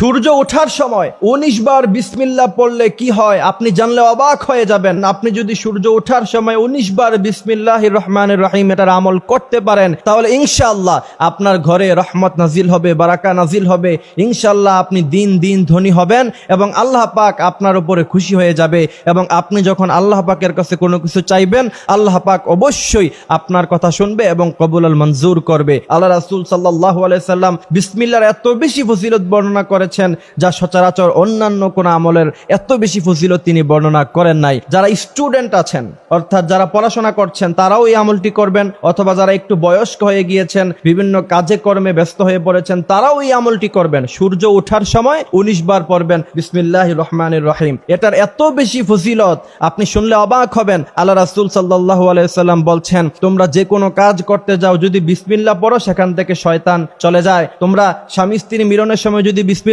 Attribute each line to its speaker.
Speaker 1: সূর্য ওঠার সময় 19 বার বিসমিল্লাহ পড়লে কি হয় আপনি জানলে অবাক হয়ে যাবেন। আপনি যদি সূর্য ওঠার সময় 19 বার বিসমিল্লাহির রহমানির রহিম এটার আমল করতে পারেন তাহলে ইনশাআল্লাহ আপনার ঘরে রহমত নাজিল হবে, বারাকা নাজিল হবে। ইনশাআল্লাহ আপনি দিন দিন ধনী হবেন এবং আল্লাহ পাক আপনার উপরে খুশি হয়ে যাবে। এবং আপনি যখন আল্লাহ পাকের কাছে কোনো কিছু চাইবেন আল্লাহ পাক অবশ্যই আপনার কথা শুনবে এবং কবুল মঞ্জুর করবে। আল্লাহ রাসূল সাল্লাল্লাহু আলাইহি সাল্লাম বিসমিল্লাহর এত বেশি ফজিলত বর্ণনা করেছেন যা সচরাচর অন্যান্য কোন আমলের এত বেশি ফজিলত তিনি বর্ণনা করেন নাই। যারা স্টুডেন্ট আছেন অর্থাৎ যারা পড়াশোনা করছেন তারাও এই আমলটি করবেন, অথবা যারা একটু বয়স্ক হয়ে গিয়েছেন বিভিন্ন কাজে কর্মে ব্যস্ত হয়ে পড়েছেন তারাও এই আমলটি করবেন। সূর্য ওঠার সময় 19 বার পড়বেন বিসমিল্লাহির রহমানির রহিম। এটার এত বেশি ফজিলত আপনি শুনলে অবাক হবেন। আল্লাহ রাসূল সাল্লাল্লাহু আলাইহি সাল্লাম বলছেন তোমরা যে কোনো কাজ করতে যাও যদি বিসমিল্লাহ পড়ো সেখান থেকে শয়তান চলে যায়। তোমরা স্বামী স্ত্রী মিলনের সময় যদি